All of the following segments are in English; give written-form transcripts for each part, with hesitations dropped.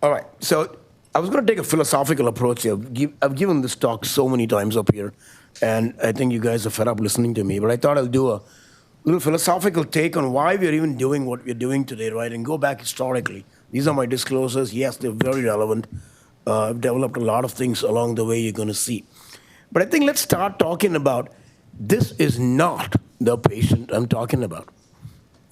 All right. So I was going to take a philosophical approach here. I've given this talk so many times up here, and I think you guys are fed up listening to me. But I thought I'll do a little philosophical take on why we're even doing what we're doing today, right? And go back historically. These are my disclosures. Yes, they're very relevant. I've developed a lot of things along the way you're going to see. But I think let's start talking about this is not the patient I'm talking about.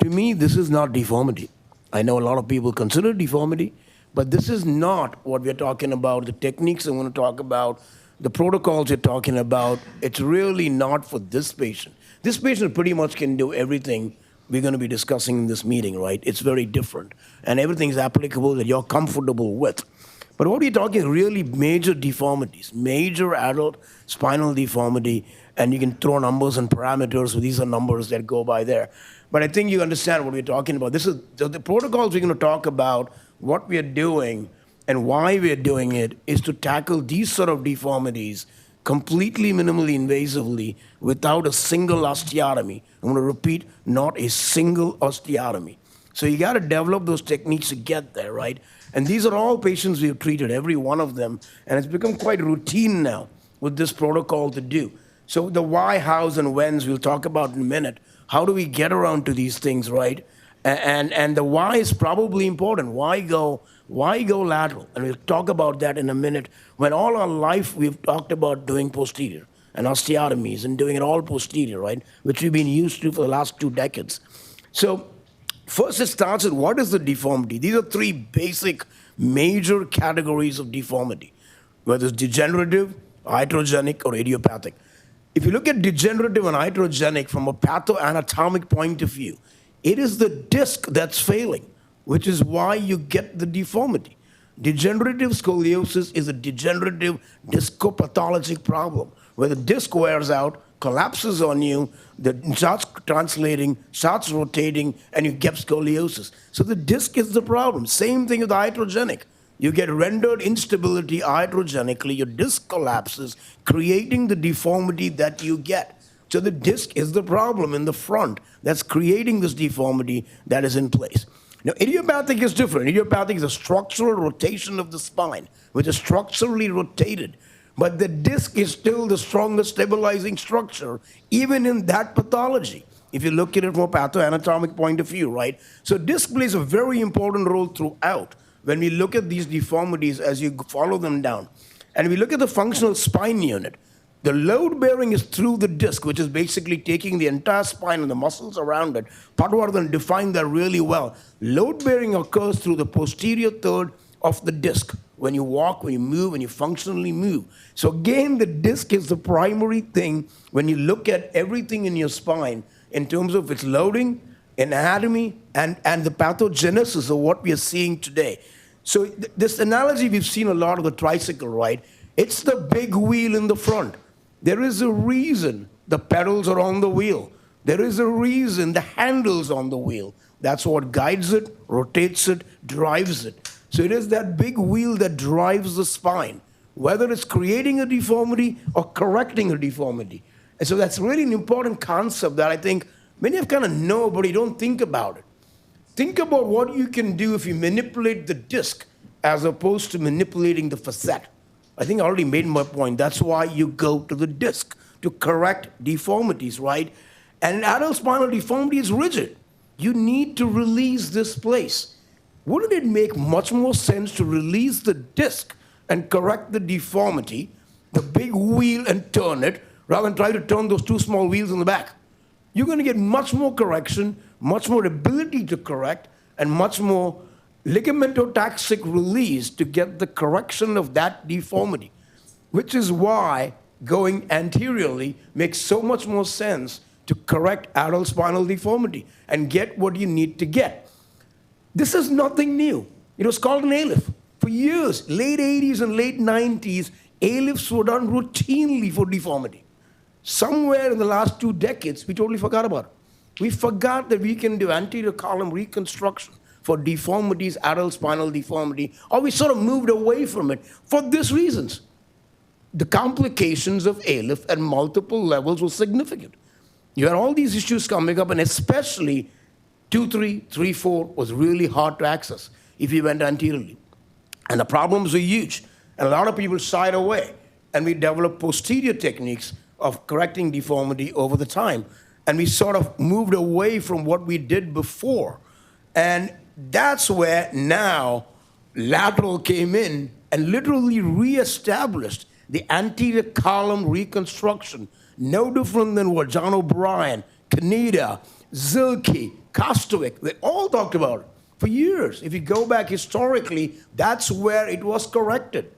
To me, this is not deformity. I know a lot of people consider deformity, but this is not what we're talking about. The techniques I want to talk about, the protocols you're talking about, it's really not for this patient. This patient pretty much can do everything we're going to be discussing in this meeting, right? It's very different. And everything's applicable that you're comfortable with. But what we're talking is really major deformities, major adult spinal deformity, and you can throw numbers and parameters, so these are numbers that go by there. But I think you understand what we're talking about. This is the protocols we're going to talk about, what we're doing, and why we're doing it is to tackle these sort of deformities completely minimally invasively without a single osteotomy. I'm going to repeat, not a single osteotomy. So you got to develop those techniques to get there, right? And these are all patients we've treated, every one of them, and it's become quite routine now with this protocol to do. So the why, hows, and whens we'll talk about in a minute. How do we get around to these things, right? And the why is probably important. Why go lateral? And we'll talk about that in a minute. When all our life we've talked about doing posterior and osteotomies and doing it all posterior, right? Which we've been used to for the last 2 decades. So first it starts with what is the deformity? These are 3 basic major categories of deformity, whether it's degenerative, iatrogenic, or idiopathic. If you look at degenerative and iatrogenic from a pathoanatomic point of view, it is the disc that's failing, which is why you get the deformity. Degenerative scoliosis is a degenerative discopathologic problem, where the disc wears out, collapses on you, starts translating, starts rotating, and you get scoliosis. So the disc is the problem. Same thing with iatrogenic. You get rendered instability iatrogenically, your disc collapses, creating the deformity that you get. So the disc is the problem in the front that's creating this deformity that is in place. Now, idiopathic is different. Idiopathic is a structural rotation of the spine, which is structurally rotated. But the disc is still the strongest stabilizing structure, even in that pathology, if you look at it from a pathoanatomic point of view, right? So disc plays a very important role throughout when we look at these deformities as you follow them down. And we look at the functional spine unit. The load bearing is through the disc, which is basically taking the entire spine and the muscles around it. Patwardhan defined that really well. Load bearing occurs through the posterior third of the disc. When you walk, when you move, when you functionally move. So again, the disc is the primary thing when you look at everything in your spine in terms of its loading, anatomy, and the pathogenesis of what we are seeing today. So this analogy we've seen a lot of the tricycle, right? It's the big wheel in the front. There is a reason the pedals are on the wheel. There is a reason the handle's on the wheel. That's what guides it, rotates it, drives it. So it is that big wheel that drives the spine, whether it's creating a deformity or correcting a deformity. And so that's really an important concept that I think many of kind of know, but you don't think about it. Think about what you can do if you manipulate the disc as opposed to manipulating the facet. I think I already made my point. That's why you go to the disc, to correct deformities, right? And an adult spinal deformity is rigid. You need to release this place. Wouldn't it make much more sense to release the disc and correct the deformity, the big wheel, and turn it, rather than try to turn those 2 small wheels in the back? You're going to get much more correction, much more ability to correct, and much more ligamentotaxic release to get the correction of that deformity, which is why going anteriorly makes so much more sense to correct adult spinal deformity and get what you need to get. This is nothing new. It was called an ALIF. For years, late 80s and late 90s, ALIFs were done routinely for deformity. Somewhere in the last 2 decades, we totally forgot about it. We forgot that we can do anterior column reconstruction for deformities, adult spinal deformity, or we sort of moved away from it for these reasons. The complications of ALIF at multiple levels were significant. You had all these issues coming up, and especially 2-3, 3-4 was really hard to access if you went anteriorly. And the problems were huge. And a lot of people shied away. And we developed posterior techniques of correcting deformity over the time. And we sort of moved away from what we did before. And that's where now lateral came in and literally reestablished the anterior column reconstruction. No different than what John O'Brien, Kaneda, Zilke, Kostwick, they all talked about it for years. If you go back historically, that's where it was corrected.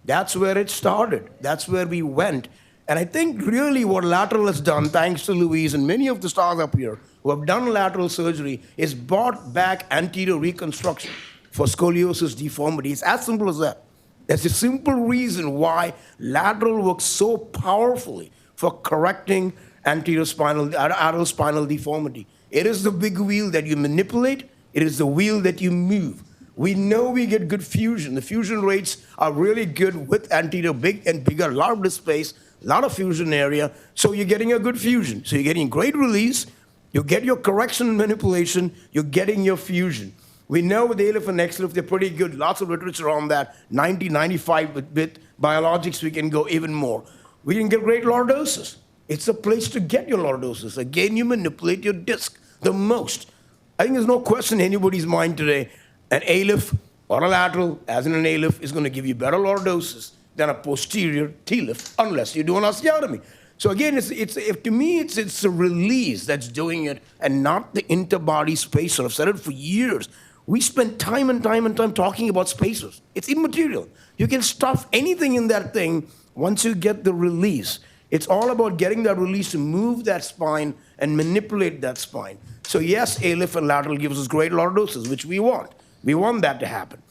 That's where it started. That's where we went. And I think really what lateral has done, thanks to Louise and many of the stars up here who have done lateral surgery, is brought back anterior reconstruction for scoliosis deformity. It's as simple as that. That's a simple reason why lateral works so powerfully for correcting anterior spinal deformity. It is the big wheel that you manipulate. It is the wheel that you move. We know we get good fusion. The fusion rates are really good with anterior, big and bigger, a lot of disk space, a lot of fusion area. So you're getting a good fusion. So you're getting great release. You get your correction and manipulation. You're getting your fusion. We know with ALIF and XLIF, they're pretty good. Lots of literature on that. 90, 95 with biologics, we can go even more. We can get great lordosis. It's a place to get your lordosis. Again, you manipulate your disc the most. I think there's no question in anybody's mind today, an ALIF or a lateral, as in an ALIF, is going to give you better lordosis than a posterior TLIF, unless you're doing osteotomy. So again, to me, it's a release that's doing it, and not the interbody spacer. I've said it for years. We spend time and time and time talking about spacers. It's immaterial. You can stuff anything in that thing once you get the release. It's all about getting that release to move that spine and manipulate that spine. So yes, ALIF and lateral gives us great lordosis, which we want. We want that to happen.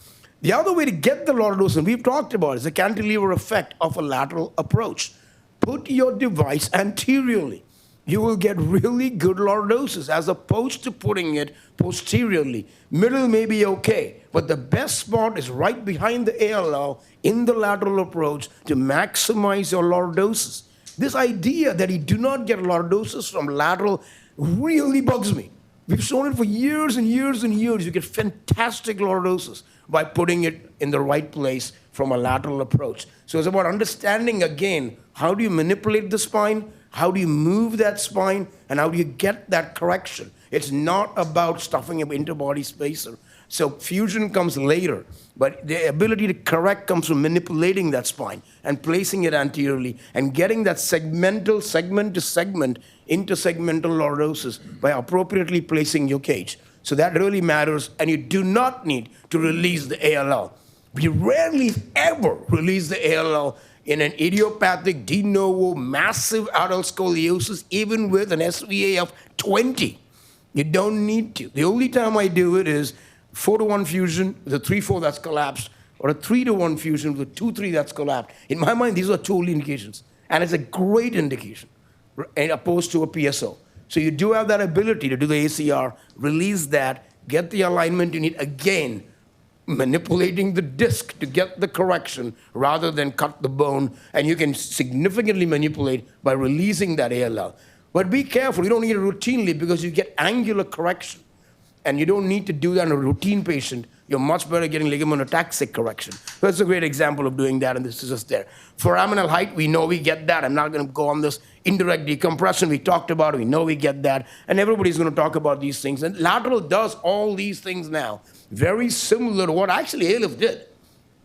The other way to get the lordosis, and we've talked about, is the cantilever effect of a lateral approach. Put your device anteriorly. You will get really good lordosis as opposed to putting it posteriorly. Middle may be okay, but the best spot is right behind the ALL in the lateral approach to maximize your lordosis. This idea that you do not get lordosis from lateral really bugs me. We've shown it for years and years and years. You get fantastic lordosis by putting it in the right place from a lateral approach. So it's about understanding, again, how do you manipulate the spine, how do you move that spine, and how do you get that correction? It's not about stuffing an interbody spacer. So fusion comes later, but the ability to correct comes from manipulating that spine and placing it anteriorly and getting that segment to segment, intersegmental lordosis by appropriately placing your cage. So that really matters, and you do not need to release the ALL. We rarely ever release the ALL in an idiopathic de novo massive adult scoliosis, even with an SVA of 20. You don't need to. The only time I do it is 4-to-1 fusion with a 3-4 that's collapsed, or a 3-to-1 fusion with a 2-3 that's collapsed. In my mind, these are two only indications, and it's a great indication opposed to a PSO. So you do have that ability to do the ACR, release that, get the alignment you need, again, manipulating the disc to get the correction rather than cut the bone, and you can significantly manipulate by releasing that ALL. But be careful, you don't need it routinely because you get angular correction, and you don't need to do that in a routine patient. You're much better getting ligament ataxic correction. So that's a great example of doing that, and this is just there. Foraminal height, we know we get that. I'm not going to go on this indirect decompression. We talked about it. We know we get that. And everybody's going to talk about these things. And lateral does all these things now. Very similar to what actually ALIF did.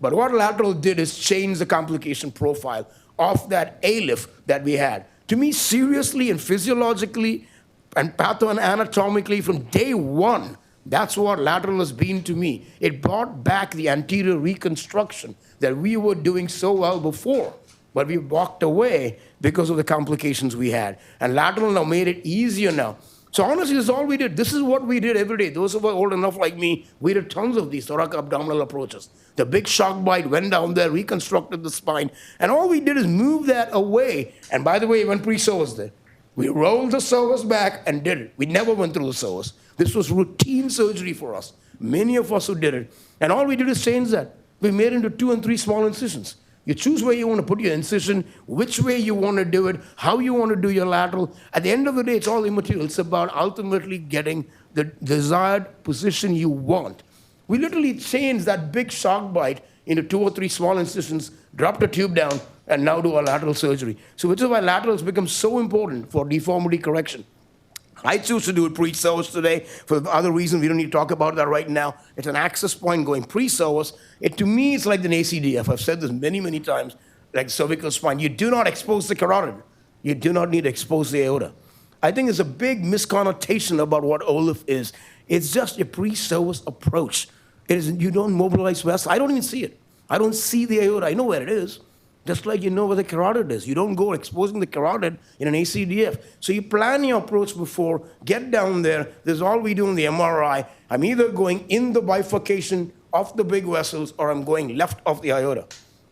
But what lateral did is change the complication profile of that ALIF that we had. To me, seriously and physiologically and pathoanatomically from day one, that's what lateral has been to me. It brought back the anterior reconstruction that we were doing so well before, but we walked away because of the complications we had. And lateral now made it easier now. So honestly, this is all we did. This is what we did every day. Those who are old enough like me, we did tons of these thoracoabdominal approaches. The big shock bite went down there, reconstructed the spine, and all we did is move that away. And by the way, when pre-psoas there, we rolled the psoas back and did it. We never went through the psoas. This was routine surgery for us. Many of us who did it. And all we did is change that. We made into 2 and 3 small incisions. You choose where you want to put your incision, which way you want to do it, how you want to do your lateral. At the end of the day, it's all immaterial. It's about ultimately getting the desired position you want. We literally changed that big shock bite into 2 or 3 small incisions, drop the tube down, and now do a lateral surgery. So which is why laterals become so important for deformity correction. I choose to do it pre-service today for other reasons. We don't need to talk about that right now. It's an access point going pre-service. To me, it's like an ACDF. I've said this many, many times, like cervical spine. You do not expose the carotid. You do not need to expose the aorta. I think there's a big misconnotation about what OLIF is. It's just a pre-service approach. It is, you don't mobilize vessels. I don't even see it. I don't see the aorta. I know where it is. Just like you know where the carotid is. You don't go exposing the carotid in an ACDF. So you plan your approach before, get down there. This is all we do in the MRI. I'm either going in the bifurcation of the big vessels or I'm going left of the aorta.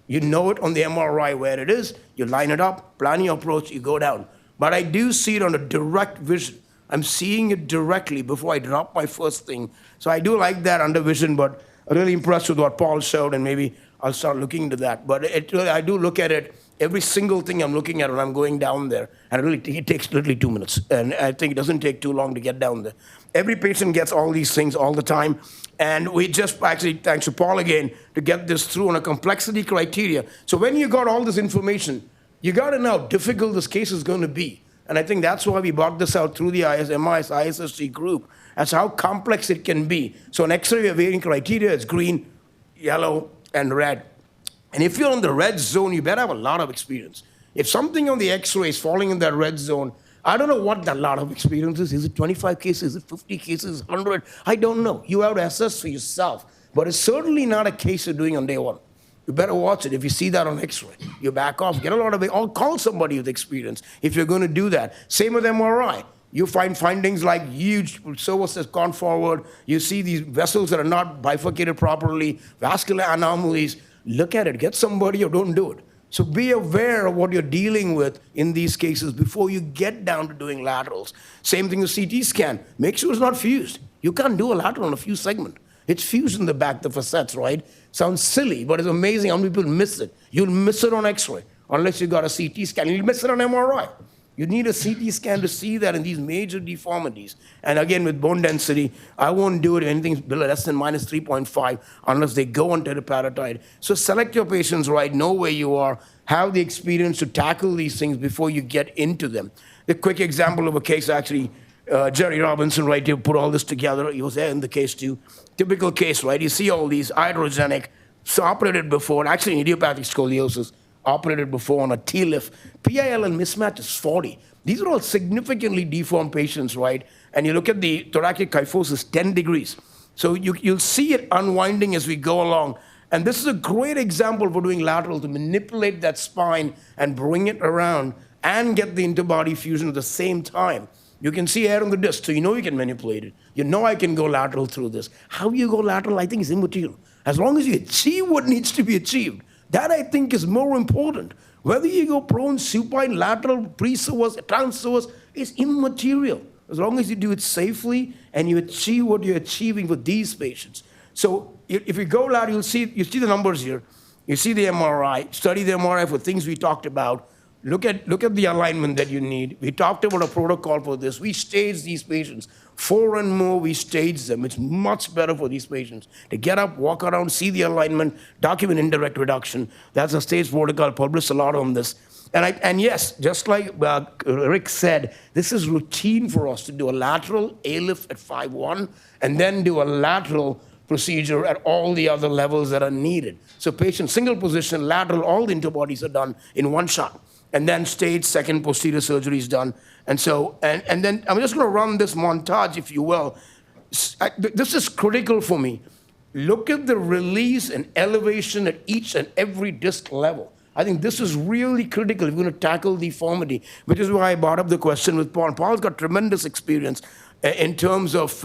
You know it on the MRI where it is. You line it up, plan your approach, you go down. But I do see it on a direct vision. I'm seeing it directly before I drop my first thing. So I do like that under vision, but I'm really impressed with what Paul showed, and maybe I'll start looking into that. But I do look at it, every single thing I'm looking at when I'm going down there, and it takes literally 2 minutes. And I think it doesn't take too long to get down there. Every patient gets all these things all the time. And we just actually, thanks to Paul again, to get this through on a complexity criteria. So when you got all this information, you got to know how difficult this case is going to be. And I think that's why we brought this out through the MIS ISSG group. That's how complex it can be. So an X-ray weighting criteria is green, yellow, and red. And if you're in the red zone, you better have a lot of experience. If something on the X-ray is falling in that red zone, I don't know what that lot of experience is. Is it 25 cases? Is it 50 cases? 100? I don't know. You have to assess for yourself. But it's certainly not a case you're doing on day one. You better watch it. If you see that on X-ray, you back off. Get a lot of it. Or call somebody with experience if you're going to do that. Same with MRI. You find findings like huge servus has gone forward. You see these vessels that are not bifurcated properly, vascular anomalies. Look at it. Get somebody or don't do it. So be aware of what you're dealing with in these cases before you get down to doing laterals. Same thing with CT scan. Make sure it's not fused. You can't do a lateral on a fused segment. It's fused in the back, the facets, right? Sounds silly, but it's amazing how many people miss it. You'll miss it on X-ray unless you got a CT scan. You'll miss it on MRI. You need a CT scan to see that in these major deformities. And again, with bone density, I won't do it if anything below less than minus 3.5 unless they go on teriparatide. So select your patients right, know where you are, have the experience to tackle these things before you get into them. The quick example of a case, actually, Jerry Robinson, right here, put all this together. He was there in the case too. Typical case, right? You see all these iatrogenic, so operated before, actually idiopathic scoliosis, operated before on a TLIF. PIL and mismatch is 40. These are all significantly deformed patients, right? And you look at the thoracic kyphosis, 10 degrees. So you'll see it unwinding as we go along. And this is a great example for doing lateral to manipulate that spine and bring it around and get the interbody fusion at the same time. You can see air on the disc, so you know you can manipulate it. You know I can go lateral through this. How you go lateral, I think, is immaterial. As long as you achieve what needs to be achieved, that I think is more important. Whether you go prone, supine, lateral, pre-psoas, transpsoas, is immaterial. As long as you do it safely and you achieve what you're achieving with these patients. So if you go lateral, you see the numbers here. You see the MRI, study the MRI for things we talked about. Look at the alignment that you need. We talked about a protocol for this. We stage these patients. 4 and more, we stage them. It's much better for these patients to get up, walk around, see the alignment, document indirect reduction. That's a stage protocol, published a lot on this. And yes, just like Rick said, this is routine for us to do a lateral ALIF at 5-1 and then do a lateral procedure at all the other levels that are needed. So patient, single position, lateral, all the interbodies are done in one shot. And then stage second posterior surgery is done. And so, and then I'm just going to run this montage, if you will. This is critical for me. Look at the release and elevation at each and every disc level. I think this is really critical if you're going to tackle deformity, which is why I brought up the question with Paul. Paul's got tremendous experience in terms of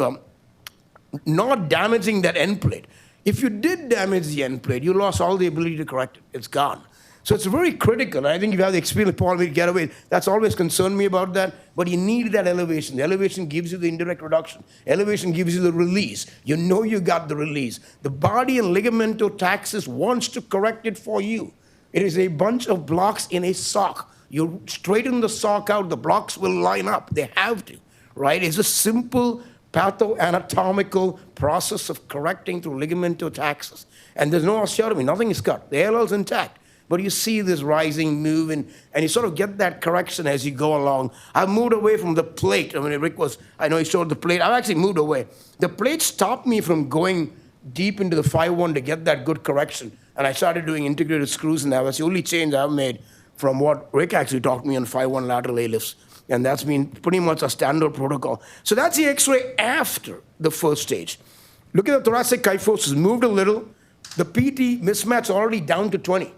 not damaging that end plate. If you did damage the end plate, you lost all the ability to correct it. It's gone. So it's very critical. And I think if you have the experience, Paul, we get away. That's always concerned me about that. But you need that elevation. The elevation gives you the indirect reduction. Elevation gives you the release. You know you got the release. The body and ligamento-taxis wants to correct it for you. It is a bunch of blocks in a sock. You straighten the sock out, the blocks will line up. They have to, right? It's a simple pathoanatomical process of correcting through ligamento-taxis. And there's no osteotomy, nothing is cut. The ALL is intact. But you see this rising move, and you sort of get that correction as you go along. I've moved away from the plate. I mean, Rick I know he showed the plate. I've actually moved away. The plate stopped me from going deep into the 5-1 to get that good correction. And I started doing integrated screws, and that was the only change I've made from what Rick actually taught me on 5-1 lateral A-lifts. And that's been pretty much a standard protocol. So that's the X-ray after the first stage. Look at the thoracic kyphosis, moved a little. The PT mismatch already down to 20.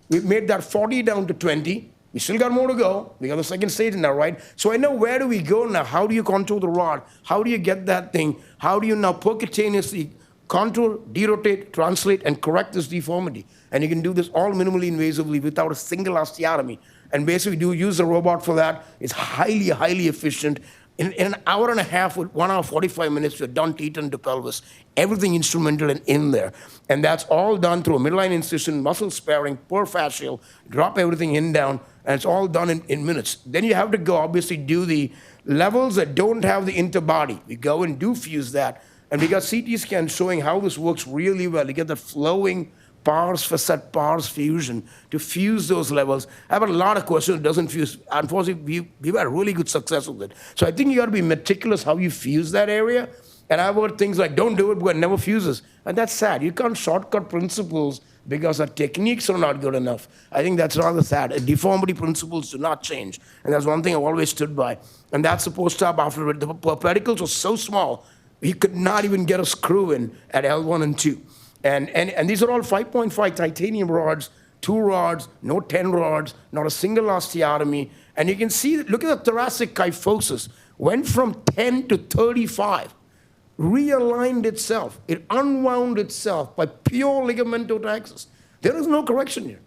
We've made that 40 down to 20. We still got more to go. We got the second stage now, right? So I know where do we go now? How do you contour the rod? How do you get that thing? How do you now percutaneously contour, derotate, translate, and correct this deformity? And you can do this all minimally invasively without a single osteotomy. And basically do use the robot for that. It's highly, highly efficient. In an hour and a half, with 1 hour, 45 minutes, you're done teton to pelvis. Everything instrumental and in there. And that's all done through a midline incision, muscle sparing, per fascial, drop everything in down, and it's all done in minutes. Then you have to go, obviously, do the levels that don't have the interbody. We go and do fuse that. And we got CT scans showing how this works really well. You get the flowing pars facet pars fusion to fuse those levels. I have a lot of questions. It doesn't fuse. Unfortunately, we've had really good success with it. So I think you got to be meticulous how you fuse that area. And I've heard things like, don't do it because it never fuses. And that's sad. You can't shortcut principles because our techniques are not good enough. I think that's rather sad. Deformity principles do not change. And that's one thing I've always stood by. And that's the post-op after it. The pedicles were so small, he could not even get a screw in at L1 and 2. And these are all 5.5 titanium rods, 2 rods, no 10 rods, not a single osteotomy. And you can see, look at the thoracic kyphosis. Went from 10 to 35, realigned itself. It unwound itself by pure ligamento-taxis. There is no correction here.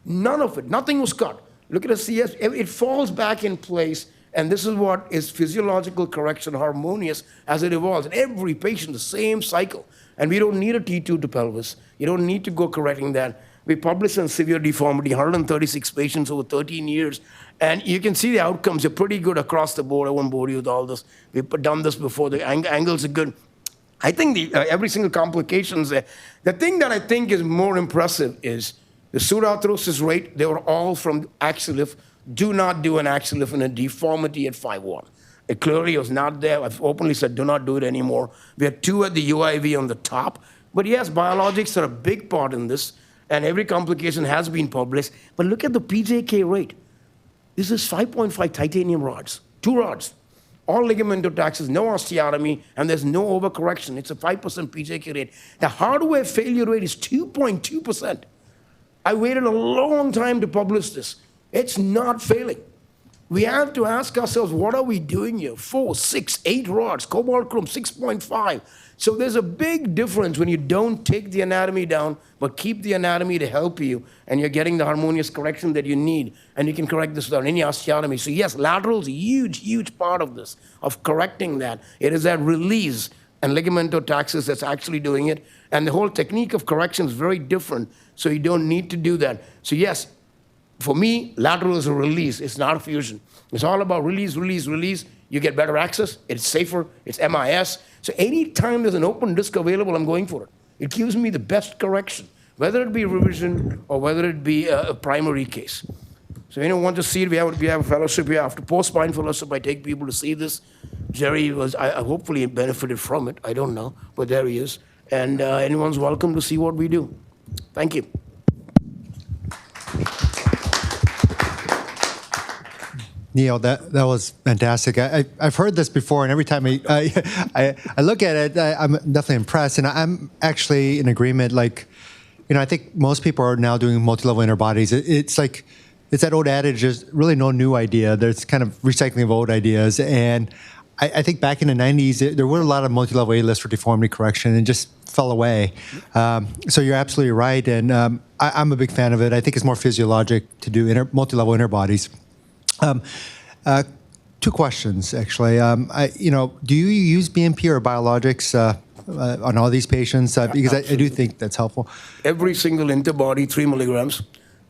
None of it. Nothing was cut. Look at the CS. It falls back in place. And this is what is physiological correction, harmonious as it evolves. And every patient, the same cycle. And we don't need a T2 to pelvis. You don't need to go correcting that. We published on severe deformity, 136 patients over 13 years. And you can see the outcomes are pretty good across the board. I won't bore you with all this. We've done this before. The angles are good. I think every single complications there. The thing that I think is more impressive is the pseudoarthrosis rate. They were all from axial lift. Do not do an axial lift in a deformity at 5-1. It clearly was not there. I've openly said, do not do it anymore. We had 2 at the UIV on the top. But yes, biologics are a big part in this, and every complication has been published. But look at the PJK rate. This is 5.5 titanium rods, 2 rods, all ligamento-taxis, no osteotomy, and there's no overcorrection. It's a 5% PJK rate. The hardware failure rate is 2.2%. I waited a long time to publish this. It's not failing. We have to ask ourselves, what are we doing here? 4, 6, 8 rods, cobalt chrome 6.5. So there's a big difference when you don't take the anatomy down, but keep the anatomy to help you, and you're getting the harmonious correction that you need, and you can correct this without any osteotomy. So yes, lateral is a huge, huge part of this, of correcting that. It is that release and ligamento-taxis that's actually doing it, and the whole technique of correction is very different, so you don't need to do that. So yes, for me, lateral is a release. It's not a fusion. It's all about release, release, release. You get better access. It's safer. It's MIS. So anytime there's an open disc available, I'm going for it. It gives me the best correction, whether it be revision or whether it be a primary case. So anyone want to see it? We have a fellowship here. After post-spine fellowship, I take people to see this. Jerry I hopefully benefited from it. I don't know, but there he is. And anyone's welcome to see what we do. Thank you. Neel, that was fantastic. I've heard this before, and every time I look at it, I'm definitely impressed. And I'm actually in agreement. Like, I think most people are now doing multi-level inner bodies. It's like, it's that old adage, there's really no new idea. There's kind of recycling of old ideas. And I think back in the 90s, there were a lot of multi-level A-lists for deformity correction and just fell away. So you're absolutely right. And I'm a big fan of it. I think it's more physiologic to do multi-level inner bodies. 2 questions, actually. Do you use BMP or biologics on all these patients? Because I do think that's helpful. Every single interbody, 3 milligrams.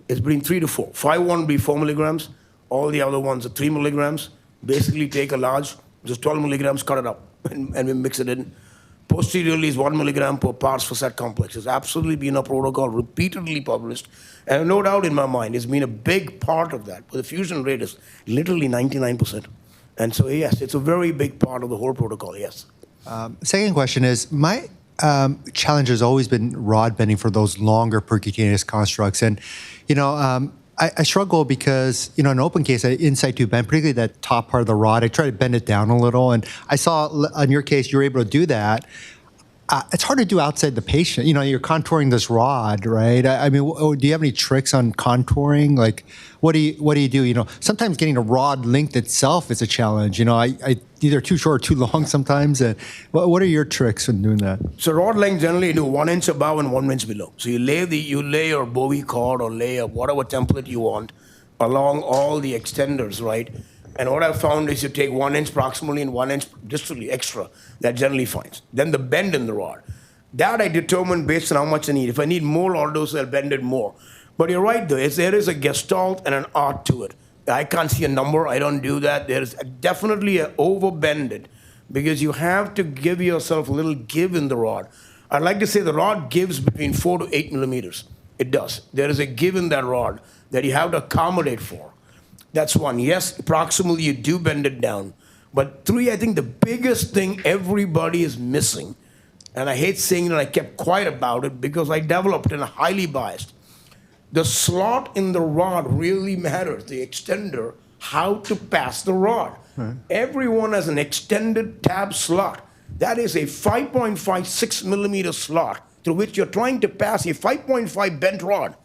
It's between 3 to 4. 5-1 will be 4 milligrams. All the other ones are 3 milligrams. Basically take a large, just 12 milligrams, cut it up. and we mix it in. Posteriorly is 1 milligram per parts per set complex. It's absolutely been a protocol repeatedly published. And no doubt in my mind, it's been a big part of that. But the fusion rate is literally 99%. And so, yes, it's a very big part of the whole protocol, yes. Second question is, my challenge has always been rod bending for those longer percutaneous constructs. And, I struggle because, in an open case, in situ bend, particularly that top part of the rod, I try to bend it down a little. And I saw in your case, you were able to do that. It's hard to do outside the patient. You're contouring this rod, right? I mean, do you have any tricks on contouring? Like, what do you do? Sometimes getting a rod length itself is a challenge. I either too short or too long sometimes. And what are your tricks in doing that? So rod length generally you do 1 inch above and 1 inch below. So you lay your Bowie cord or lay whatever template you want along all the extenders, right? And what I've found is you take 1 inch proximally and 1 inch distally extra. That generally finds. Then the bend in the rod. That I determine based on how much I need. If I need more lordosis, I'll bend it more. But you're right, though. There is a gestalt and an art to it. I can't see a number. I don't do that. There is definitely an over-bend it because you have to give yourself a little give in the rod. I'd like to say the rod gives between 4 to 8 millimeters. It does. There is a give in that rod that you have to accommodate for. That's one. Yes, proximally you do bend it down. But 3, I think the biggest thing everybody is missing, and I hate saying that I kept quiet about it because I developed and highly biased. The slot in the rod really matters, the extender, how to pass the rod. Right. Everyone has an extended tab slot. That is a 5.56 millimeter slot through which you're trying to pass a 5.5 bent rod.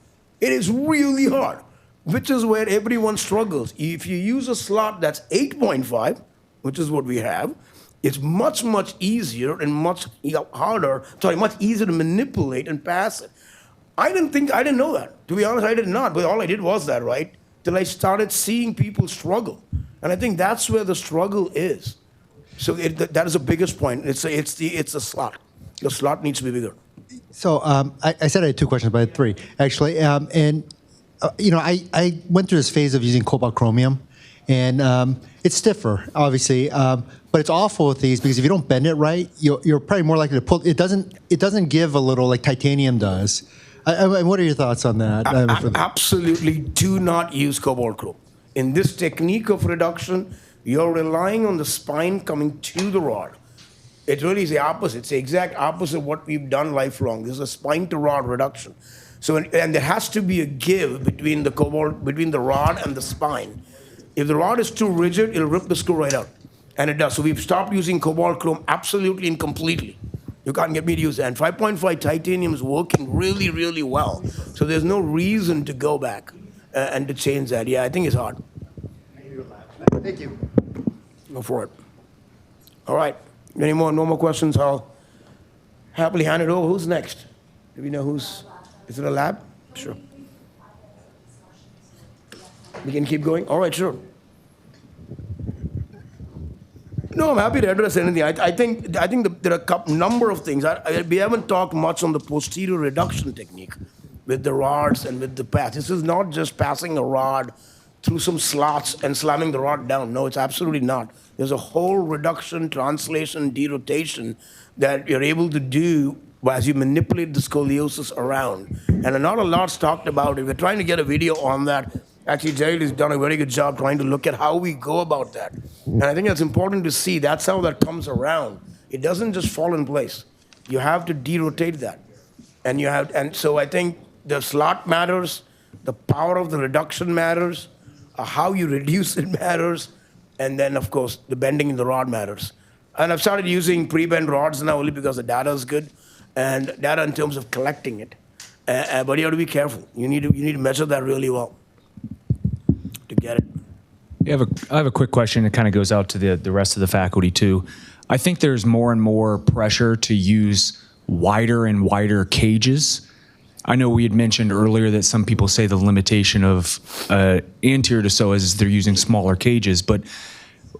It is really hard. Which is where everyone struggles. If you use a slot that's 8.5, which is what we have, it's much, much easier and much easier to manipulate and pass it. I didn't know that. To be honest, I did not. But all I did was that, right? Till I started seeing people struggle. And I think that's where the struggle is. So that is the biggest point. It's a slot. The slot needs to be bigger. So I said I had 2 questions, but I had 3, actually. I went through this phase of using cobalt chromium, and it's stiffer, obviously, but it's awful with these because if you don't bend it right, you're probably more likely to pull. It doesn't give a little like titanium does. What are your thoughts on that? Absolutely, do not use cobalt chrome. In this technique of reduction, you're relying on the spine coming to the rod. It really is the opposite. It's the exact opposite of what we've done lifelong. This is a spine to rod reduction. So, and there has to be a give between the rod and the spine. If the rod is too rigid, it'll rip the screw right out. And it does. So we've stopped using cobalt chrome absolutely and completely. You can't get me to use that. And 5.5 titanium is working really, really well. So there's no reason to go back and to change that. Yeah, I think it's hard. Thank you. Go for it. All right. No more questions? I'll happily hand it over. Who's next? Do we know who's... Is it a lab? Sure. We can keep going? All right, sure. No, I'm happy to address anything. I think there are a number of things. We haven't talked much on the posterior reduction technique with the rods and with the path. This is not just passing a rod through some slots and slamming the rod down. No, it's absolutely not. There's a whole reduction, translation, derotation that you're able to do as you manipulate the scoliosis around. And not a lot's talked about it. We're trying to get a video on that. Actually, Jail has done a very good job trying to look at how we go about that. And I think that's important to see. That's how that comes around. It doesn't just fall in place. You have to derotate that. And so I think the slot matters, the power of the reduction matters, how you reduce it matters, and then, of course, the bending in the rod matters. And I've started using pre-bend rods now only because the data is good, and data in terms of collecting it. But you have to be careful. You need to measure that really well to get it. I have a quick question that kind of goes out to the rest of the faculty too. I think there's more and more pressure to use wider and wider cages. I know we had mentioned earlier that some people say the limitation of anterior to psoas is they're using smaller cages, but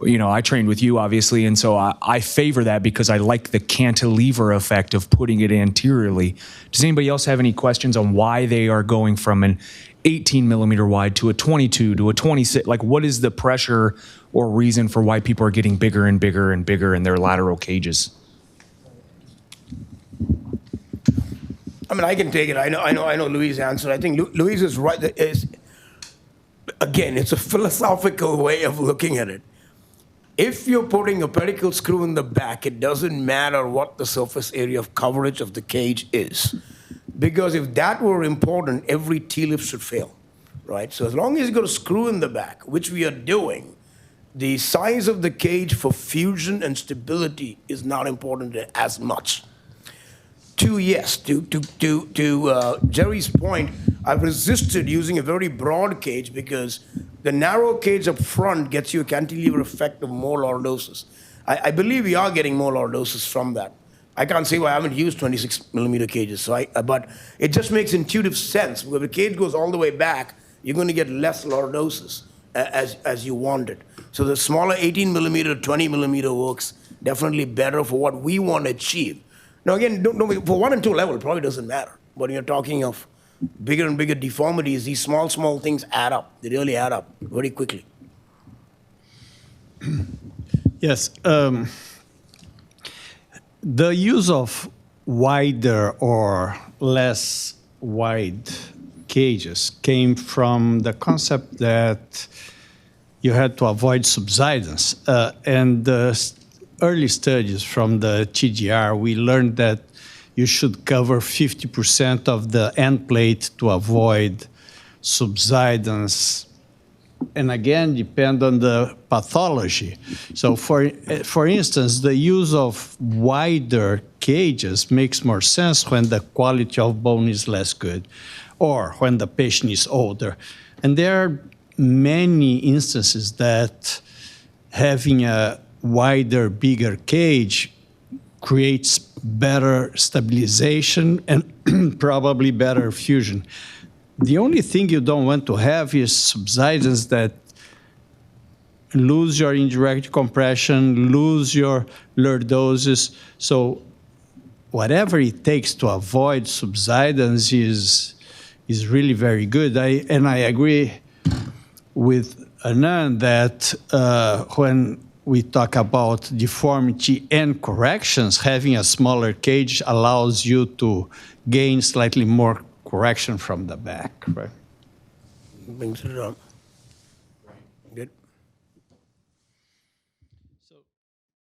I trained with you, obviously, and so I favor that because I like the cantilever effect of putting it anteriorly. Does anybody else have any questions on why they are going from an 18 millimeter wide to a 22 to a 26? Like, what is the pressure or reason for why people are getting bigger and bigger and bigger in their lateral cages? I mean, I can take it. I know Louis' answer. I think Louis is right. Again, it's a philosophical way of looking at it. If you're putting a pedicle screw in the back, it doesn't matter what the surface area of coverage of the cage is. Because if that were important, every T-lift should fail, right? So as long as you got a screw in the back, which we are doing, the size of the cage for fusion and stability is not important as much. Yes, to Jerry's point, I've resisted using a very broad cage because the narrow cage up front gets you a cantilever effect of more lordosis. I believe we are getting more lordosis from that. I can't say why I haven't used 26 millimeter cages, but it just makes intuitive sense. When the cage goes all the way back, you're going to get less lordosis as you want it. So the smaller 18 millimeter, 20 millimeter works definitely better for what we want to achieve. Now again, for 1 and 2 level, it probably doesn't matter. But when you're talking of bigger and bigger deformities, these small things add up. They really add up very quickly. Yes. The use of wider or less wide cages came from the concept that you had to avoid subsidence. And the early studies from the TGR, we learned that you should cover 50% of the end plate to avoid subsidence. And again, depend on the pathology. So for instance, the use of wider cages makes more sense when the quality of bone is less good or when the patient is older. And there are many instances that having a wider, bigger cage creates better stabilization and probably better fusion. The only thing you don't want to have is subsidence that lose your indirect compression, lose your lordosis. So whatever it takes to avoid subsidence is really very good. I agree with Anand that when we talk about deformity and corrections, having a smaller cage allows you to gain slightly more correction from the back, right? Brings it up.